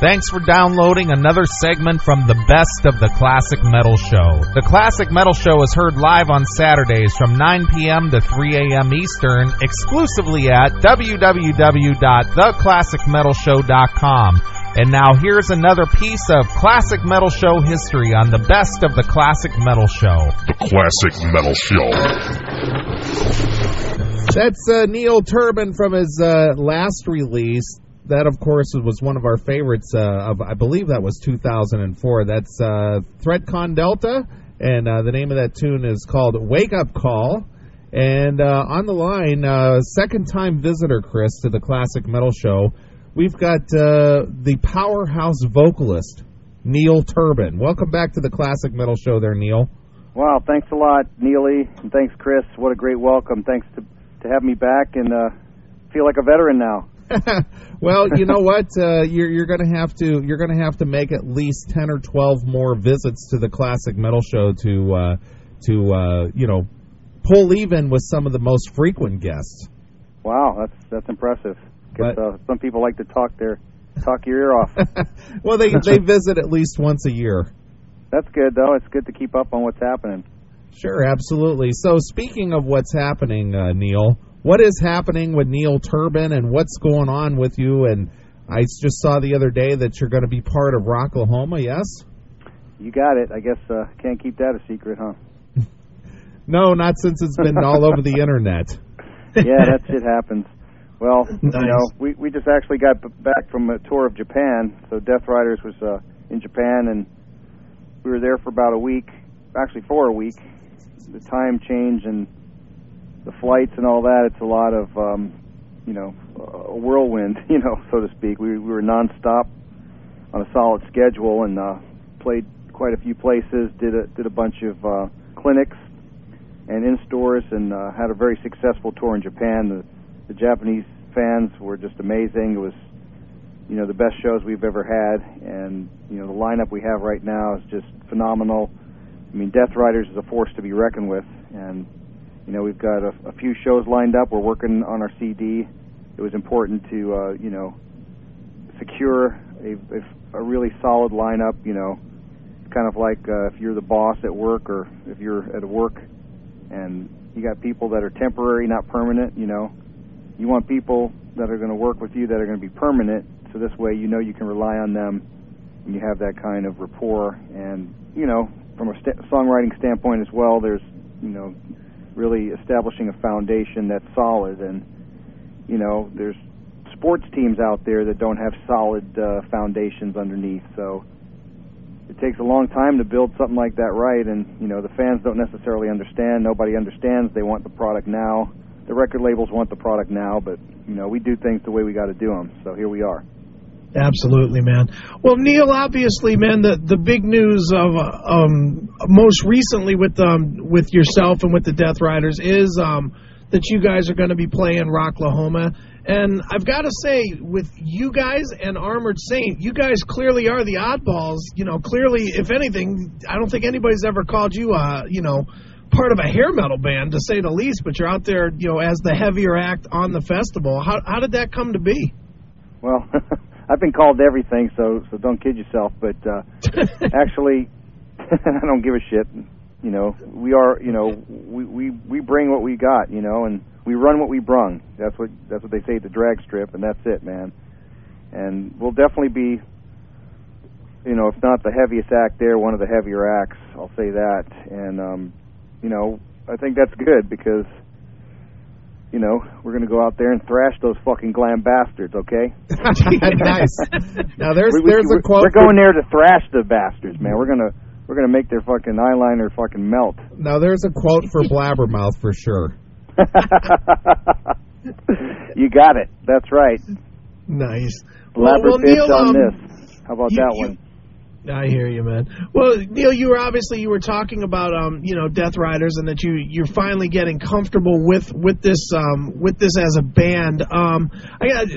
Thanks for downloading another segment from the Best of the Classic Metal Show. The Classic Metal Show is heard live on Saturdays from 9 p.m. to 3 a.m. Eastern, exclusively at www.theclassicmetalshow.com. And now here's another piece of Classic Metal Show history on the Best of the Classic Metal Show. The Classic Metal Show. That's Neil Turbin from his last release. That, of course, was one of our favorites of, I believe that was 2004. That's Threatcon Delta, and the name of that tune is called Wake Up Call. And on the line, second-time visitor, Chris, to the Classic Metal Show, we've got the powerhouse vocalist, Neil Turbin. Welcome back to the Classic Metal Show there, Neil. Wow, thanks a lot, Neely, and thanks, Chris. What a great welcome. Thanks to have me back, and feel like a veteran now. Well, you know what? You're going to have to make at least 10 or 12 more visits to the Classic Metal Show to pull even with some of the most frequent guests. Wow, that's impressive. Because some people like to talk your ear off. Well, they visit at least once a year. That's good, though. It's good to keep up on what's happening. Sure, absolutely. So, speaking of what's happening, Neil, what is happening with Neil Turbin and what's going on with you? And I just saw the other day that you're going to be part of Rocklahoma, yes? You got it. I guess can't keep that a secret, huh? No, not since it's been all over the internet. Yeah, that shit happens. Well, nice. We just actually got back from a tour of Japan. So Deathriders was in Japan, and we were there for about a week, actually for a week. The time change and the flights and all that, it's a lot of, a whirlwind, so to speak. We were nonstop on a solid schedule and played quite a few places, did a bunch of clinics and in-stores, and had a very successful tour in Japan. The Japanese fans were just amazing. It was, the best shows we've ever had, and, the lineup we have right now is just phenomenal. I mean, Deathriders is a force to be reckoned with, and we've got a few shows lined up. We're working on our CD. It was important to, secure a really solid lineup, kind of like if you're the boss at work or if you're at work and you got people that are temporary, not permanent, You want people that are going to work with you that are going to be permanent, so this way you can rely on them and you have that kind of rapport. And, from a songwriting standpoint as well, there's, really establishing a foundation that's solid. And, there's sports teams out there that don't have solid foundations underneath. So it takes a long time to build something like that right. And, the fans don't necessarily understand. Nobody understands. They want the product now. The record labels want the product now, but, we do things the way we got to do them. So here we are. Absolutely, man. Well, Neil, obviously, man, the big news of most recently with yourself and with the Deathriders is that you guys are going to be playing Rocklahoma. And I've got to say, with you guys and Armored Saint, you guys clearly are the oddballs. Clearly, if anything, I don't think anybody's ever called you, part of a hair metal band, to say the least. But you're out there, as the heavier act on the festival. How did that come to be? Well, I've been called everything, so don't kid yourself. But actually, I don't give a shit. We are, we bring what we got, and we run what we brung. That's what they say at the drag strip, and that's it, man. And we'll definitely be, if not the heaviest act there, one of the heavier acts. I'll say that. And I think that's good because, we're going to go out there and thrash those fucking glam bastards, okay? Nice. Now there's a quote. We're going there to thrash the bastards, man. We're gonna make their fucking eyeliner fucking melt. Now there's a quote for Blabbermouth for sure. You got it. That's right. Nice. Blabber Neil, on this. How about that one? I hear you, man. Well, Neil, you were talking about Deathriders, and that you're finally getting comfortable with this as a band.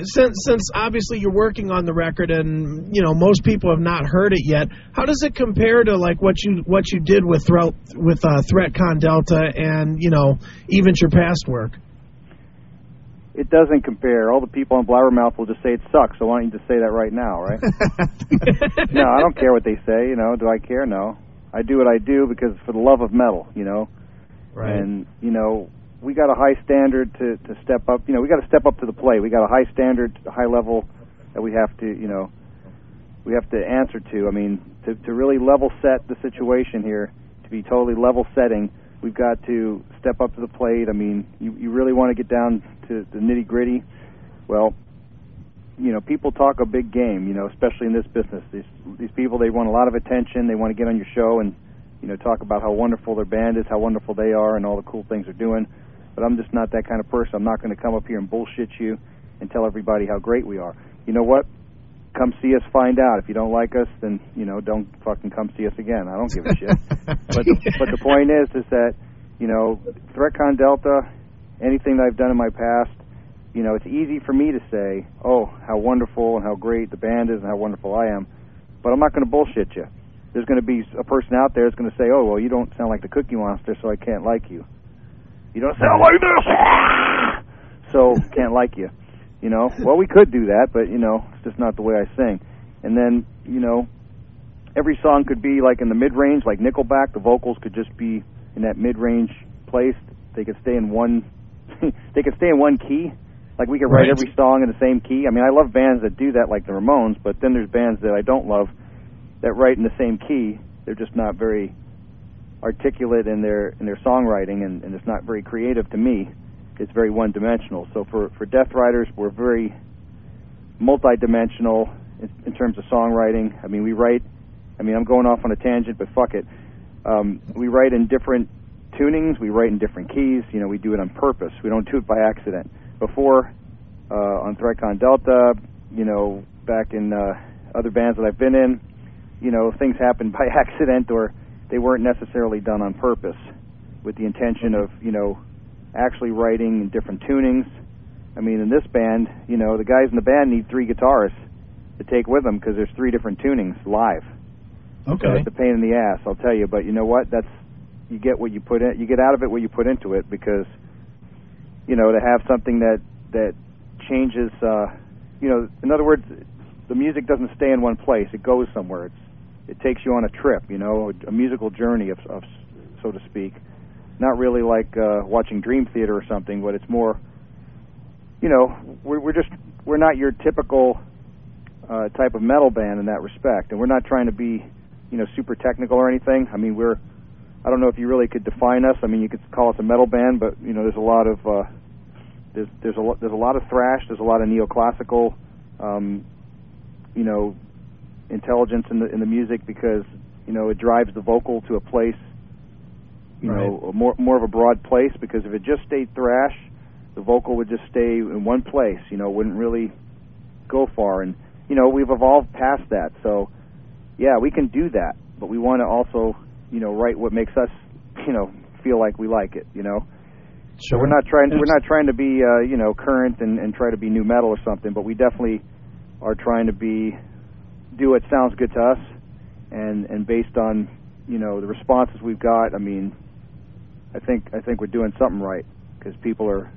Since obviously you're working on the record, and most people have not heard it yet. How does it compare to like what you did with Threatcon Delta and even your past work? it doesn't compare. All the people on Blabbermouth will just say it sucks, so why don't you just say that right now, right? No, I don't care what they say, you know. Do I care? No. I do what I do because it's for the love of metal, you know. Right. And, you know, we got a high standard to step up. You know, we got to step up to the plate. We got a high standard, a high level that we have to, you know, we have to answer to. I mean, to really level set the situation here, to be totally level setting, we've got to step up to the plate. I mean, you really want to get down to the nitty gritty. Well, you know, people talk a big game, you know, especially in this business. These people, they want a lot of attention. They want to get on your show and, you know, talk about how wonderful their band is, how wonderful they are, and all the cool things they're doing. But I'm just not that kind of person. I'm not going to come up here and bullshit you and tell everybody how great we are. You know what? Come see us, find out. If you don't like us, then, you know, don't fucking come see us again. I don't give a shit. But the point is that, you know, ThreatCon Delta, anything that I've done in my past, you know, it's easy for me to say, oh, how wonderful and how great the band is and how wonderful I am, but I'm not going to bullshit you. There's going to be a person out there that's going to say, oh, well, you don't sound like the Cookie Monster, so I can't like you. You don't sound like this, so can't like you. You know, well, we could do that, but, you know, it's just not the way I sing. And then, you know, every song could be like in the mid-range, like Nickelback. The vocals could just be in that mid-range place. They could stay in one they could stay in one key. Like we could write every song in the same key. I mean, I love bands that do that, like the Ramones, but then there's bands that I don't love that write in the same key. They're just not very articulate in their songwriting, and it's not very creative to me. It's very one-dimensional. So for Deathriders, we're very multi-dimensional in terms of songwriting. I mean, we write, I mean, I'm going off on a tangent, but fuck it. We write in different tunings. We write in different keys. You know, we do it on purpose. We don't do it by accident. Before, on ThreatCon Delta, you know, back in other bands that I've been in, you know, things happened by accident, or they weren't necessarily done on purpose with the intention of, you know, actually writing in different tunings. I mean, in this band, you know, the guys in the band need 3 guitars to take with them because there's 3 different tunings live. Okay. So it's a pain in the ass, I'll tell you. But you know what? That's, you get what you put in. You get out of it what you put into it, because, you know, to have something that changes, you know, in other words, the music doesn't stay in one place. It goes somewhere. It takes you on a trip, you know, a musical journey of so to speak. Not really like watching Dream Theater or something, but it's more, you know, we're not your typical type of metal band in that respect, and we're not trying to be, you know, super technical or anything. I mean, I don't know if you really could define us. I mean, you could call us a metal band, but you know, there's a lot of there's a lot of thrash, there's a lot of neoclassical, you know, intelligence in the music, because, you know, it drives the vocal to a place, you know, more of a broad place, because if it just stayed thrash, the vocal would just stay in one place, you know, wouldn't really go far. And, you know, we've evolved past that. So, yeah, we can do that, but we want to also, you know, write what makes us, you know, feel like we like it, you know. Sure. So we're not trying to be, you know, current and try to be new metal or something, but we definitely are trying to do what sounds good to us, and based on, you know, the responses we've got, I mean, I think we're doing something right, because people are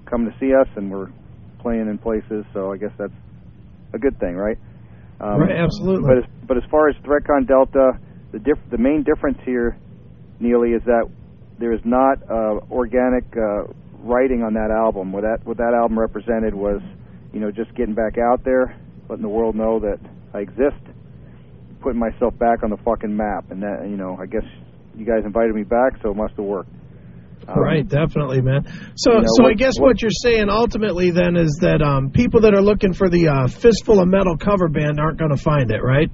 coming to see us and we're playing in places, so I guess that's a good thing, right? Right, absolutely. But as far as ThreatCon Delta, the main difference here, Neely, is that there is not organic writing on that album. What that album represented was, you know, just getting back out there, letting the world know that I exist, putting myself back on the fucking map, and that, you know, I guess you guys invited me back, so it must have worked. Right, definitely, man. So, you know, I guess what you're saying ultimately then is that people that are looking for the Fistful of Metal cover band aren't going to find it, right?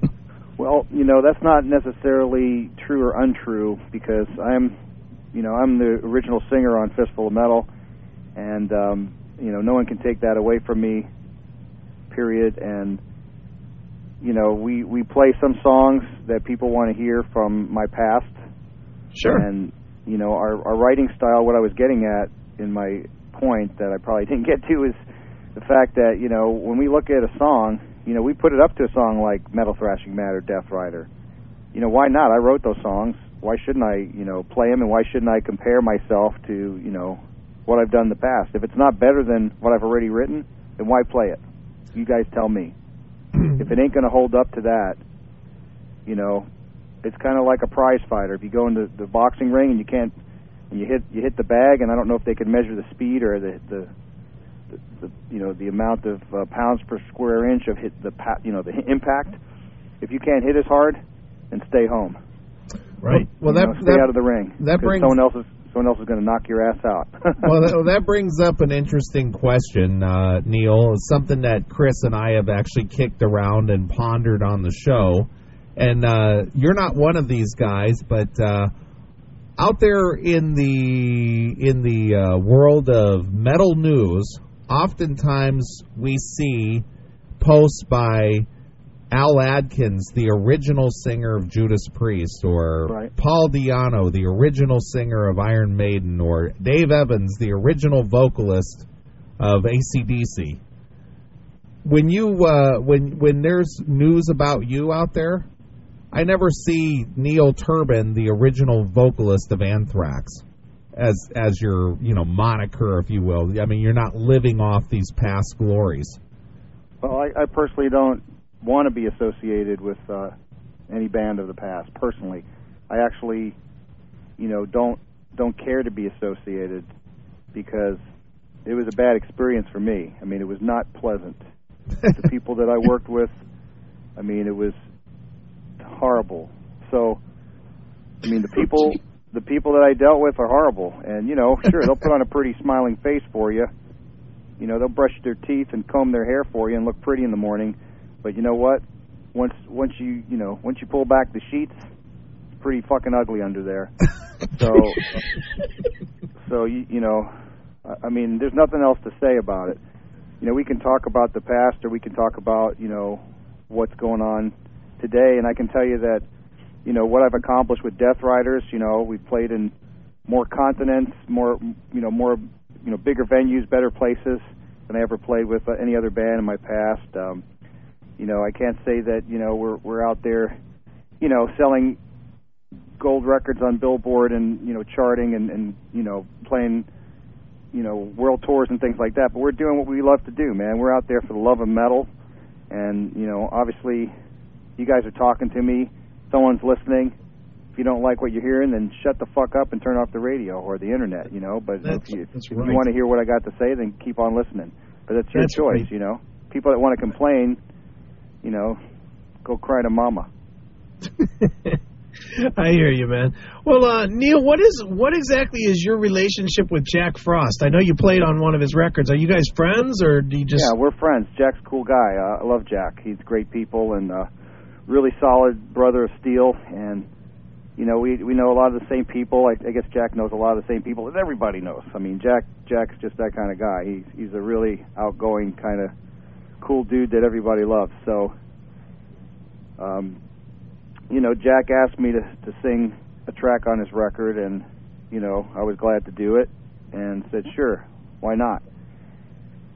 Well, you know, that's not necessarily true or untrue, because I'm the original singer on Fistful of Metal, and you know, no one can take that away from me, period. And you know, we play some songs that people want to hear from my past. Sure. And you know, our writing style, what I was getting at in my point that I probably didn't get to, is the fact that, you know, when we look at a song, you know, we put it up to a song like Metal Thrashing Mad or Death Rider. You know, why not? I wrote those songs. Why shouldn't I, you know, play them, and why shouldn't I compare myself to, you know, what I've done in the past. If it's not better than what I've already written, then why play it? You guys tell me. If it ain't going to hold up to that, you know, it's kind of like a prize fighter. If you go into the boxing ring and you can't, and you hit the bag, and I don't know if they can measure the speed or the you know, the amount of pounds per square inch of the impact. If you can't hit as hard, then stay home. Right. Well, stay out of the ring. That brings someone else is going to knock your ass out. Well, that brings up an interesting question, Neil. Something that Chris and I have actually kicked around and pondered on the show. And you're not one of these guys, but out there in the world of metal news, oftentimes we see posts by Al Adkins, the original singer of Judas Priest, or right. Paul Di'Anno, the original singer of Iron Maiden, or Dave Evans, the original vocalist of AC/DC. When you when there's news about you out there, I never see Neil Turbin, the original vocalist of Anthrax, as your moniker, if you will. I mean, you're not living off these past glories. Well, I personally don't want to be associated with any band of the past. Personally, I actually, don't care to be associated because it was a bad experience for me. I mean, it was not pleasant. The people that I worked with, I mean, it was horrible. So, I mean, the people that I dealt with are horrible, and sure, they'll put on a pretty smiling face for you. They'll brush their teeth and comb their hair for you and look pretty in the morning. But you know what? Once you pull back the sheets, it's pretty fucking ugly under there. So I mean, there's nothing else to say about it. We can talk about the past, or we can talk about what's going on today, and I can tell you that what I've accomplished with Deathriders. We've played in more continents, more bigger venues, better places than I ever played with any other band in my past. I can't say that we're out there selling gold records on Billboard and charting and playing world tours and things like that, but we're doing what we love to do, man. We're out there for the love of metal, and obviously you guys are talking to me, someone's listening. If you don't like what you're hearing, then shut the fuck up and turn off the radio or the internet, but if you want to hear what I got to say, then keep on listening. But that's your choice. Right. People that want to complain, go cry to mama. I hear you, man. Well, Neil, what exactly is your relationship with Jack Frost? I know you played on one of his records. Are you guys friends, or do you just... Yeah, we're friends. Jack's a cool guy. I love Jack. He's great people and really solid brother of steel. And, we know a lot of the same people. I guess Jack knows a lot of the same people that everybody knows. I mean, Jack's just that kind of guy. He's a really outgoing kind of cool dude that everybody loves. So, Jack asked me to sing a track on his record, and, I was glad to do it and said, sure, why not?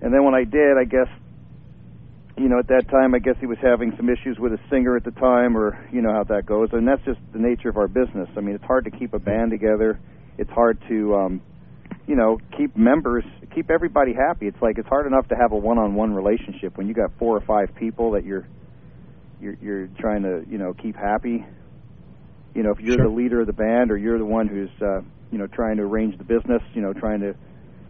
And then when I did, I guess, at that time, I guess he was having some issues with a singer at the time, or, how that goes. And that's just the nature of our business. I mean, it's hard to keep a band together. It's hard to, keep everybody happy. It's like it's hard enough to have a one-on-one relationship when you got 4 or 5 people that you're trying to, keep happy. If you're Sure. the leader of the band, or you're the one who's, trying to arrange the business, trying to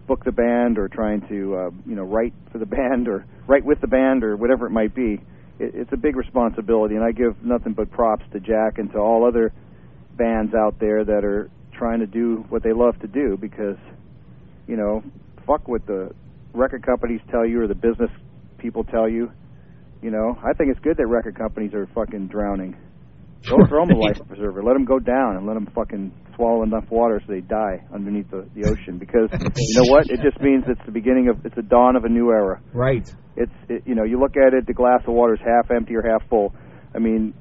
book the band, or trying to, write for the band, or write with the band, or whatever it might be, it's a big responsibility. And I give nothing but props to Jack and to all other bands out there that are trying to do what they love to do, because, fuck what the record companies tell you or the business people tell you. I think it's good that record companies are fucking drowning. Go throw them a life preserver. Let them go down and let them fucking swallow enough water so they die underneath the ocean. Because you know what? It just means it's the dawn of a new era. Right. You look at it, the glass of water is half empty or half full. I mean,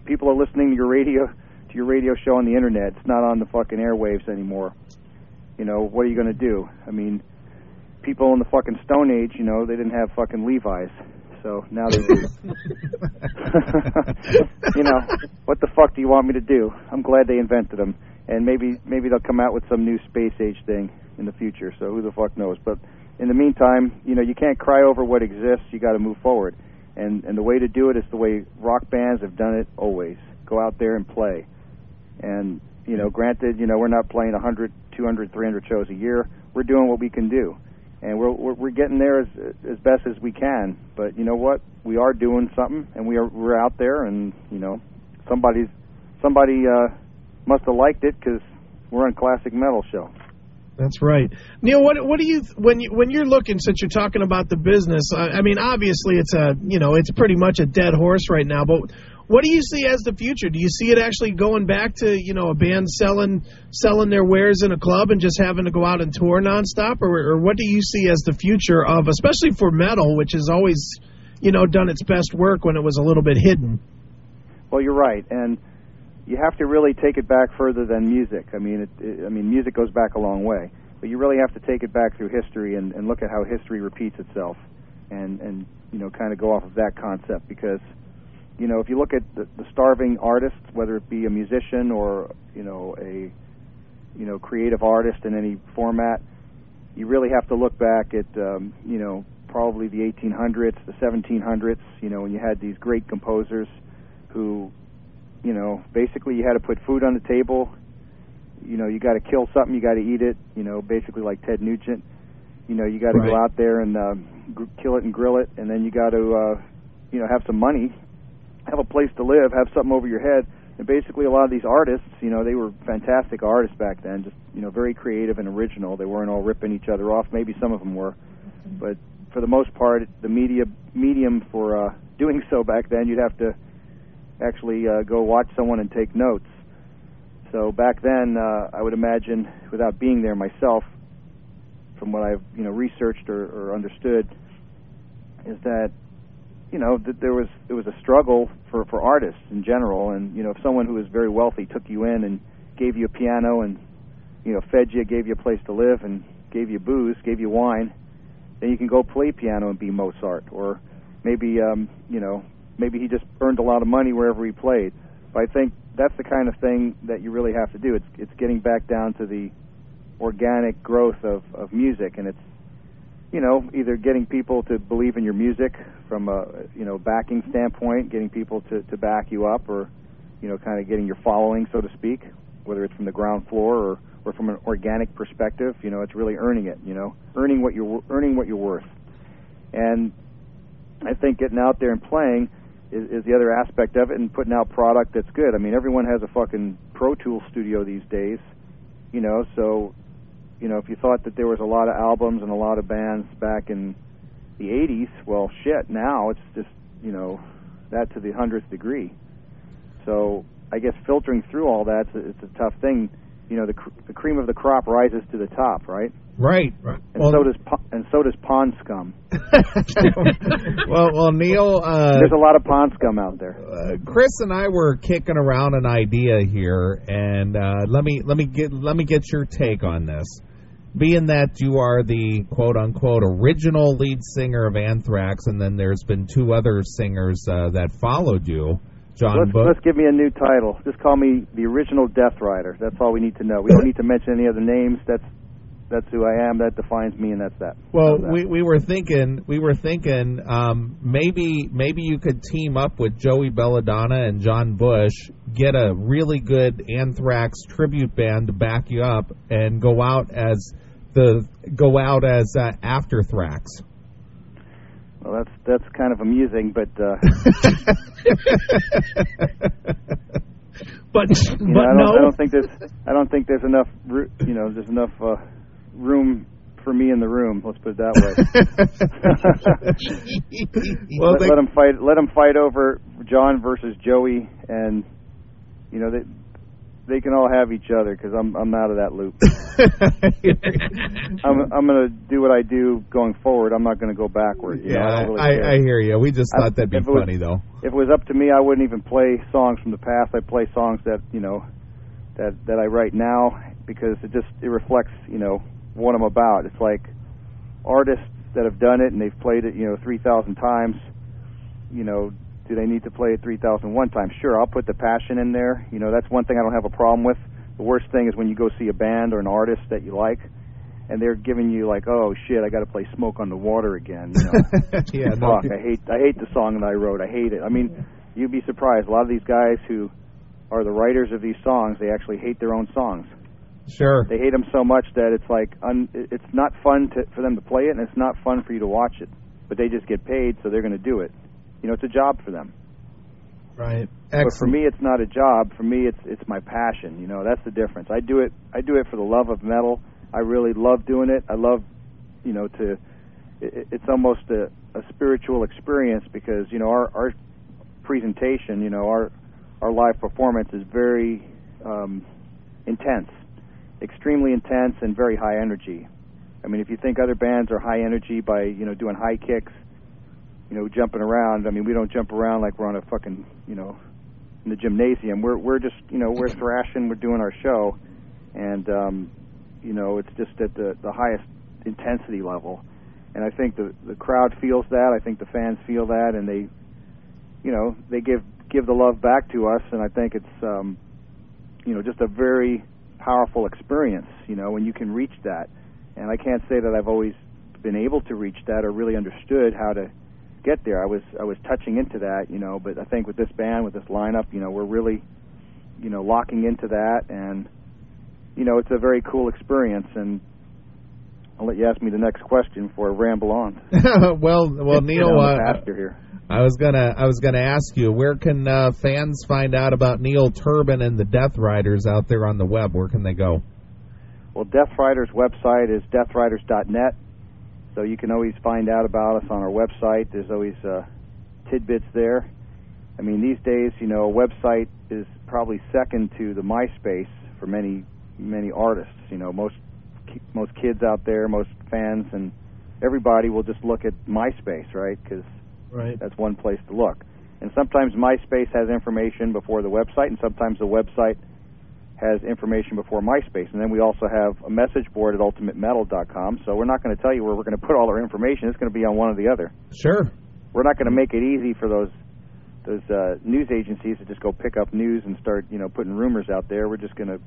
people are listening to your radio show on the internet. It's not on the fucking airwaves anymore. What are you going to do? I mean, people in the fucking Stone Age, they didn't have fucking Levi's. So now they do. What the fuck do you want me to do? I'm glad they invented them. and maybe they'll come out with some new space age thing in the future. So who the fuck knows? But in the meantime, you can't cry over what exists. You got to move forward, and the way to do it is the way rock bands have done it always. Go out there and play. And granted, we're not playing 100, 200, 300 shows a year. We're doing what we can do, and we're getting there as best as we can. But you know what? We are doing something, and we're out there, and somebody must have liked it because we're on Classic Metal Show. That's right, Neil. What do you when you're looking, since you're talking about the business? I mean, obviously it's it's pretty much a dead horse right now. But what do you see as the future? Do you see it actually going back to a band selling their wares in a club and just having to go out and tour nonstop, or what do you see as the future of, especially for metal, which has always done its best work when it was a little bit hidden? Well, you're right, and you have to really take it back further than music. I mean, music goes back a long way, but you really have to take it back through history and look at how history repeats itself, and kind of go off of that concept. Because if you look at the starving artists, whether it be a musician or a creative artist in any format, you really have to look back at probably the 1800s, the 1700s. When you had these great composers who basically you had to put food on the table. You got to kill something, you got to eat it. Basically like Ted Nugent. You got to go out there and kill it and grill it, and then you got to have some money, have a place to live, have something over your head. And basically a lot of these artists, they were fantastic artists back then, just very creative and original. They weren't all ripping each other off. Maybe some of them were, but for the most part, the medium for doing so back then, you'd have to actually go watch someone and take notes. So back then, I would imagine, without being there myself, from what I've researched or understood, is that that it was a struggle for artists in general. And if someone who was very wealthy took you in and gave you a piano and fed you, gave you a place to live, and gave you booze, gave you wine, then you can go play piano and be Mozart. Or maybe maybe he just earned a lot of money wherever he played. But I think that's the kind of thing that you really have to do. It's getting back down to the organic growth of music, and it's either getting people to believe in your music from a backing standpoint, getting people to back you up, or kind of getting your following, so to speak, whether it's from the ground floor or from an organic perspective. It's really earning it. Earning what you're worth. And I think getting out there and playing is the other aspect of it, and putting out product that's good. I mean, everyone has a fucking Pro Tools studio these days, so if you thought that there was a lot of albums and a lot of bands back in the 80s, well, shit, now it's just, that to the 100th degree. So I guess filtering through all that, it's a tough thing. The cream of the crop rises to the top, right? Right. And so does pond scum. well, Neil, there's a lot of pond scum out there. Chris and I were kicking around an idea here, and let me get your take on this. Being that you are the quote-unquote original lead singer of Anthrax, and then there's been two other singers that followed you, let's give me a new title. Just call me the original Deathrider. That's all we need to know. We don't need to mention any other names. That's who I am. That defines me, and that's that. Well, we were thinking maybe you could team up with Joey Belladonna and John Bush, get a really good Anthrax tribute band to back you up, and go out as Afterthrax. Well, that's kind of amusing, but I don't think there's enough room for me in the room. Let's put it that way. Well, let them fight over John versus Joey, and they can all have each other, because I'm out of that loop. I'm going to do what I do going forward. I'm not going to go backward. I hear you. We just thought that'd be funny, though. If it was up to me, I wouldn't even play songs from the past. I play songs that that I write now, because it reflects what I'm about. It's like artists that have done it and they've played it 3,000 times. Do they need to play it 3,001 times? Sure, I'll put the passion in there. That's one thing I don't have a problem with. the worst thing is when you go see a band or an artist that you like, and they're giving you like, oh shit, I got to play "Smoke on the Water" again. You know? Yeah, fuck, I hate the song that I wrote. I hate it. I mean, you'd be surprised. A lot of these guys who are the writers of these songs, they actually hate their own songs. Sure. They hate them so much that it's like it's not fun for them to play it, and it's not fun for you to watch it. But they just get paid, so they're going to do it. You know, it's a job for them. Right. Excellent. But for me, it's not a job. For me, it's my passion. You know, that's the difference. I do it for the love of metal. I really love doing it. I love, you know, it's almost a spiritual experience because, you know, our presentation, you know, our live performance is very intense, extremely intense and very high energy. I mean, if you think other bands are high energy by, you know, doing high kicks, you know, jumping around, I mean, we don't jump around like we're on a fucking, you know, in the gymnasium. We're just, you know, we're thrashing, we're doing our show, and, you know, it's just at the highest intensity level. And I think the crowd feels that. I think the fans feel that, and they, you know, they give the love back to us, and I think it's, you know, just a very powerful experience, you know, when you can reach that. And I can't say that I've always been able to reach that or really understood how to get there. I was touching into that, you know, but I think with this band, with this lineup, you know, we're really, you know, locking into that, and, you know, it's a very cool experience. And I'll let you ask me the next question before I ramble on. well, Neil, here. I was gonna ask you, where can fans find out about Neil Turbin and the Deathriders out there on the web? Where can they go? Well, Deathriders' website is deathriders.net, so you can always find out about us on our website. There's always tidbits there. I mean, these days, you know, a website is probably second to the MySpace for many artists. You know, most kids out there, most fans, and everybody will just look at MySpace, right? Because that's one place to look. And sometimes MySpace has information before the website, and sometimes the website has information before MySpace. And then we also have a message board at ultimatemetal.com, so we're not going to tell you where we're going to put all our information. It's going to be on one or the other. Sure. We're not going to make it easy for those news agencies to just go pick up news and start, you know, putting rumors out there. We're just going to,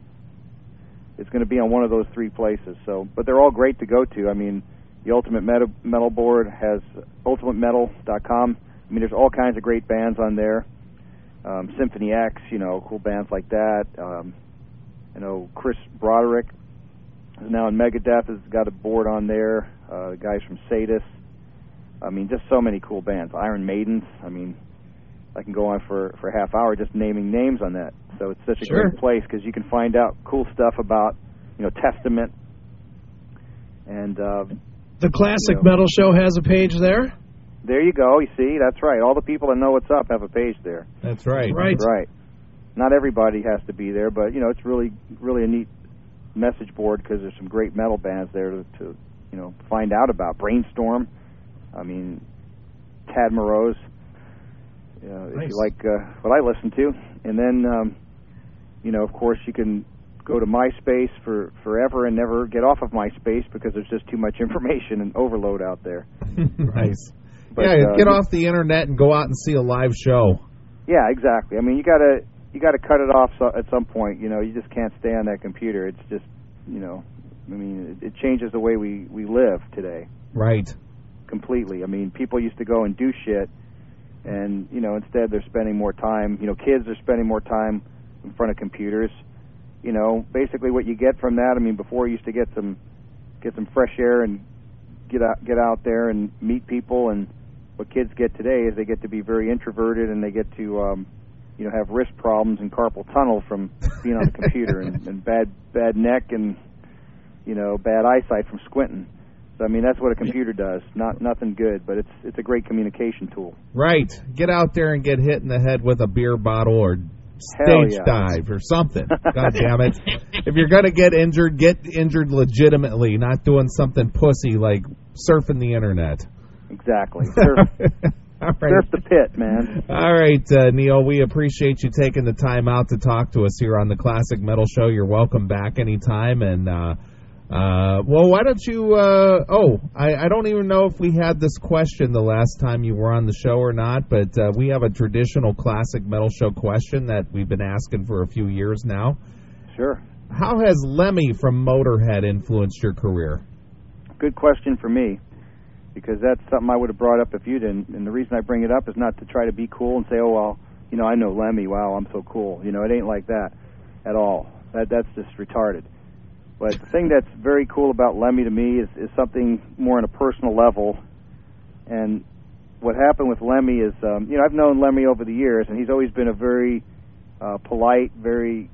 it's going to be on one of those three places. So, but they're all great to go to. I mean, the Ultimate Metal board has ultimatemetal.com. I mean, there's all kinds of great bands on there. Symphony X, you know, cool bands like that. You know, Chris Broderick is now in Megadeth, has got a board on there. The guys from Sadus. I mean, just so many cool bands. Iron Maidens. I mean, I can go on for a half hour just naming names on that. So it's such a great place because you can find out cool stuff about, you know, Testament. And the Classic Metal Show has a page there. There you go. You see, that's right. All the people that know what's up have a page there. That's right. Right. Right. Not everybody has to be there, but, you know, it's really a neat message board because there's some great metal bands there to you know, find out about. Brainstorm. I mean, Tad Morose. Nice. If you like what I listen to. And then, you know, of course, you can go to MySpace for forever and never get off of MySpace because there's just too much information and overload out there. Nice. But, get off the internet and go out and see a live show. Yeah, exactly. I mean, you gotta cut it off at some point. You know, you just can't stay on that computer. It's just, you know, I mean, it changes the way we live today. Right. Completely. I mean, people used to go and do shit, and, you know, instead they're spending more time. You know, kids are spending more time in front of computers. You know, basically what you get from that. I mean, before you used to get some fresh air and get out there and meet people, and what kids get today is they get to be very introverted, and they get to you know, have wrist problems and carpal tunnel from being on the computer, and bad neck and, you know, bad eyesight from squinting. So I mean, that's what a computer does. Nothing good, but it's a great communication tool. Right. Get out there and get hit in the head with a beer bottle or stage dive or something. God damn it. If you're going to get injured legitimately, not doing something pussy like surfing the internet. Exactly. Surf the pit, man. All right, Neil, we appreciate you taking the time out to talk to us here on the Classic Metal Show. You're welcome back anytime. And, well, why don't you, I don't even know if we had this question the last time you were on the show or not, but we have a traditional Classic Metal Show question that we've been asking for a few years now. Sure. How has Lemmy from Motorhead influenced your career? Good question for me, because that's something I would have brought up if you didn't. And the reason I bring it up is not to try to be cool and say, oh, well, you know, I know Lemmy. Wow, I'm so cool. You know, it ain't like that at all. That's just retarded. But the thing that's very cool about Lemmy to me is something more on a personal level. And what happened with Lemmy is, you know, I've known Lemmy over the years, and he's always been a very polite, very,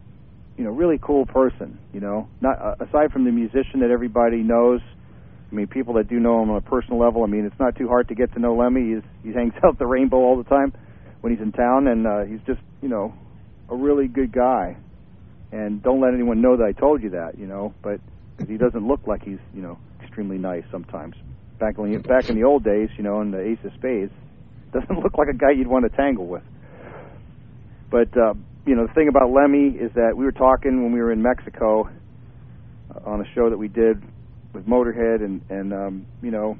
you know, really cool person. You know, not aside from the musician that everybody knows. I mean, people that do know him on a personal level. I mean, it's not too hard to get to know Lemmy. He hangs out at the Rainbow all the time when he's in town, and he's just, you know, a really good guy. And don't let anyone know that I told you that, you know, but cause he doesn't look like he's, you know, extremely nice sometimes. Back in the old days, you know, in the Ace of Spades, doesn't look like a guy you'd want to tangle with. But, you know, the thing about Lemmy is that we were talking when we were in Mexico on a show that we did with Motorhead, and you know,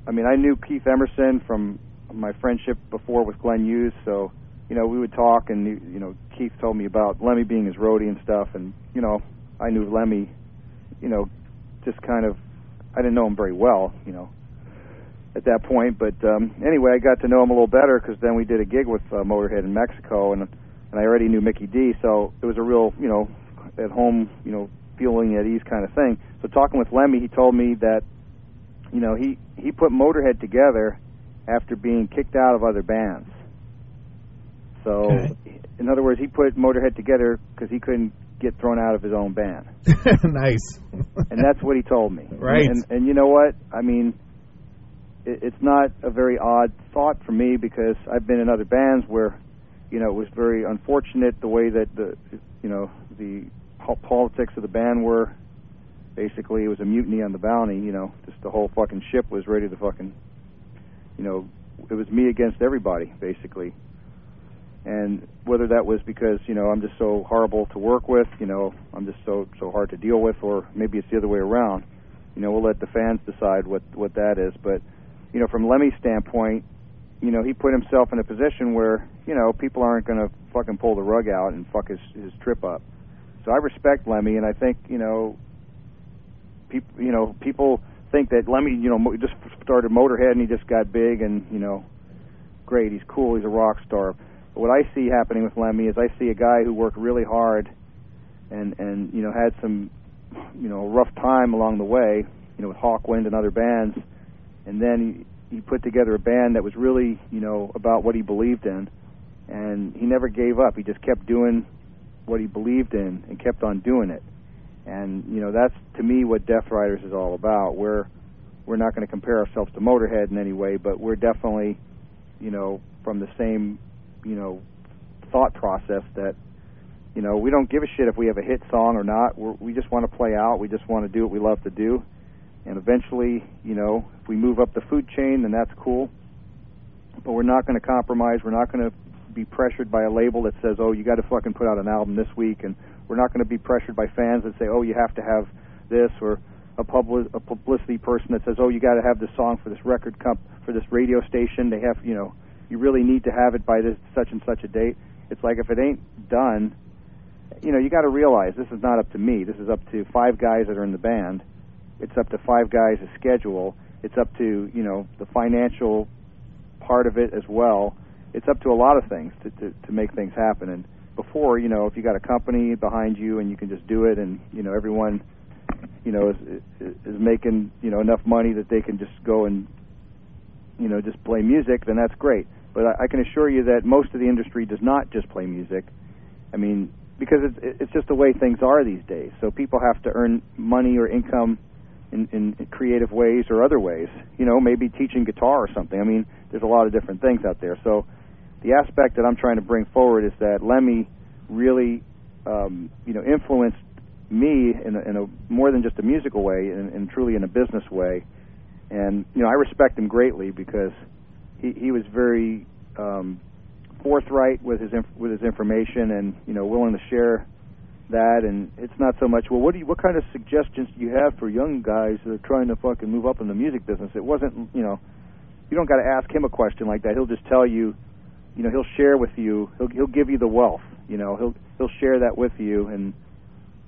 I mean, I knew Keith Emerson from my friendship before with Glenn Hughes, so, you know, we would talk, and, you know, Keith told me about Lemmy being his roadie and stuff, and, you know, I knew Lemmy, you know, just kind of, I didn't know him very well, you know, at that point, but anyway, I got to know him a little better, because then we did a gig with Motorhead in Mexico, and I already knew Mickey D, so it was a real, you know, at home, you know, feeling at ease kind of thing. So talking with Lemmy, he told me that, you know, he put Motorhead together after being kicked out of other bands. So, in other words, he put Motorhead together because he couldn't get thrown out of his own band. Nice. And that's what he told me. Right. And you know what? I mean, it's not a very odd thought for me, because I've been in other bands where, you know, it was very unfortunate the way that the politics of the band were. Basically, it was a mutiny on the Bounty, you know, just the whole fucking ship was ready to fucking, you know, it was me against everybody, basically. And whether that was because, you know, I'm just so horrible to work with, you know, I'm just so hard to deal with, or maybe it's the other way around. You know, we'll let the fans decide what that is. But, you know, from Lemmy's standpoint, you know, he put himself in a position where, you know, people aren't going to fucking pull the rug out and fuck his trip up. So I respect Lemmy, and I think, you know, people think that Lemmy, you know, just started Motorhead and he just got big and, you know, great, he's cool, he's a rock star. But what I see happening with Lemmy is I see a guy who worked really hard and you know, had some, you know, rough time along the way, you know, with Hawkwind and other bands, and then he put together a band that was really, you know, about what he believed in, and he never gave up. He just kept doing what he believed in and kept on doing it. And, you know, that's, to me, what Deathriders is all about. We're not going to compare ourselves to Motorhead in any way, but we're definitely, you know, from the same, you know, thought process that, you know, we don't give a shit if we have a hit song or not. We just want to play out. We just want to do what we love to do. And eventually, you know, if we move up the food chain, then that's cool. But we're not going to compromise. We're not going to be pressured by a label that says, oh, you got to fucking put out an album this week, and we're not going to be pressured by fans that say, oh, you have to have this, or a publicity person that says, oh, you got to have this song for this for this radio station. They have, you know, you really need to have it by this such and such a date. It's like, if it ain't done, you know, you got to realize this is not up to me. This is up to 5 guys that are in the band. It's up to 5 guys' schedule. It's up to, you know, the financial part of it as well. It's up to a lot of things to make things happen. And before, you know, if you got a company behind you and you can just do it, and, you know, everyone, you know, is making, you know, enough money that they can just go and, you know, just play music, then that's great. But I can assure you that most of the industry does not just play music. I mean, because it's just the way things are these days. So people have to earn money or income in creative ways or other ways. You know, maybe teaching guitar or something. I mean, there's a lot of different things out there. So the aspect that I'm trying to bring forward is that Lemmy really, you know, influenced me in a more than just a musical way, and truly in a business way. And, you know, I respect him greatly because he was very forthright with his information, and, you know, willing to share that. And it's not so much, well, what kind of suggestions do you have for young guys that are trying to fucking move up in the music business? It wasn't, you know, you don't got to ask him a question like that. He'll just tell you, you know, he'll share with you, he'll give you the wealth, you know, he'll share that with you, and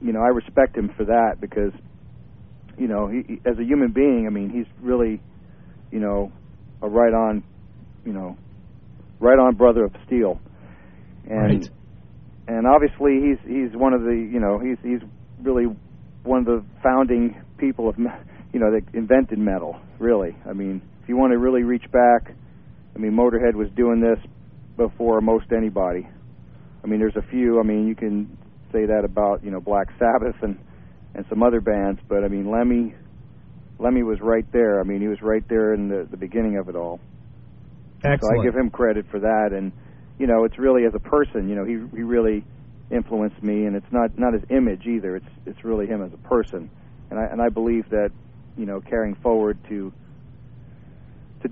I respect him for that because, he, as a human being, I mean, he's really, a right-on brother of steel. And right. And obviously he's one of the, he's really one of the founding people of, that invented metal, really. I mean, if you want to really reach back, I mean, Motorhead was doing this before most anybody. I mean, there's a few, I mean, you can say that about, Black Sabbath and some other bands, but I mean, Lemmy was right there. I mean, he was right there in the beginning of it all. Excellent. So I give him credit for that, and, it's really as a person, he really influenced me, and it's not his image either. It's really him as a person. And I believe that, carrying forward to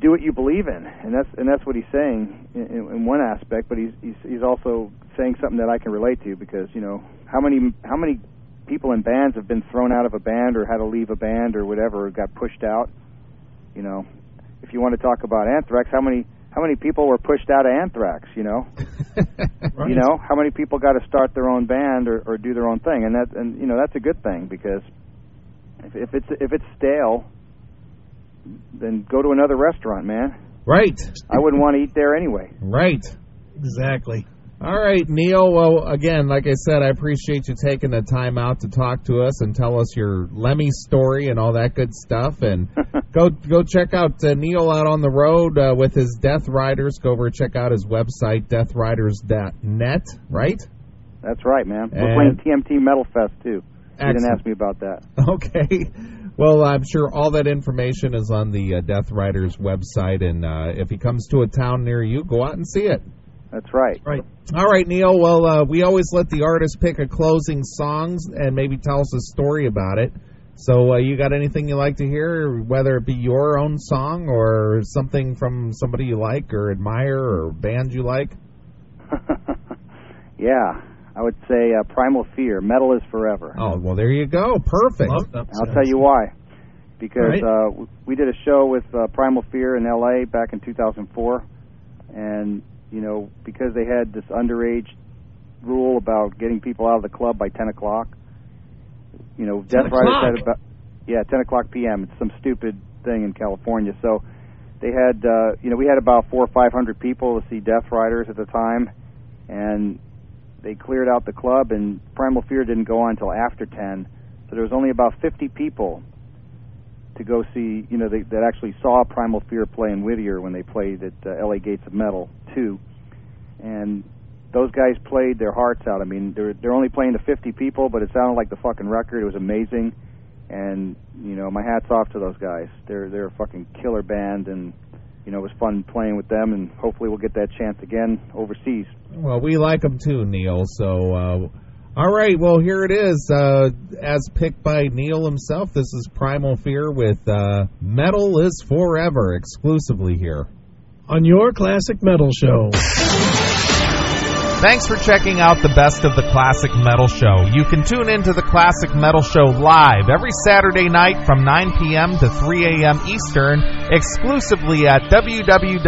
do what you believe in, and that's what he's saying in one aspect. But he's also saying something that I can relate to because how many people in bands have been thrown out of a band or had to leave a band or whatever, or got pushed out. If you want to talk about Anthrax, how many people were pushed out of Anthrax? Right. How many people got to start their own band or do their own thing, and that's a good thing because if it's stale, then go to another restaurant, man. Right. I wouldn't want to eat there anyway. Right. Exactly. All right, Neil. Well, again, like I said, I appreciate you taking the time out to talk to us and tell us your Lemmy story and all that good stuff. And go check out Neil out on the road with his Deathriders. Go over and check out his website, deathriders.net, right? That's right, man. We're playing TMT Metal Fest, too. You didn't ask me about that. Okay. Well, I'm sure all that information is on the Deathriders website, and if he comes to a town near you, go out and see it. That's right. Right. All right, Neil. Well, we always let the artist pick a closing song and maybe tell us a story about it. So you got anything you like to hear, whether it be your own song or something from somebody you like or admire or band you like? Yeah. I would say Primal Fear, Metal is Forever. Oh, well, there you go. Perfect. I'll tell you why. Because we did a show with Primal Fear in L.A. back in 2004, and, because they had this underage rule about getting people out of the club by 10 o'clock, Deathriders had about, 10 o'clock p.m. It's some stupid thing in California. So they had, we had about 400 or 500 people to see Deathriders at the time, and they cleared out the club, and Primal Fear didn't go on until after 10. So there was only about 50 people to go see, that actually saw Primal Fear play in Whittier when they played at LA Gates of Metal 2. And those guys played their hearts out. I mean, they're only playing to 50 people, but it sounded like the fucking record. It was amazing. And, my hat's off to those guys. They're a fucking killer band, and, it was fun playing with them, and hopefully we'll get that chance again overseas. Well, we like them too, Neil. So, all right. Well, here it is. As picked by Neil himself, this is Primal Fear with Metal is Forever, exclusively here on your Classic Metal Show. Thanks for checking out the Best of the Classic Metal Show. You can tune into the Classic Metal Show live every Saturday night from 9 p.m. to 3 a.m. Eastern, exclusively at www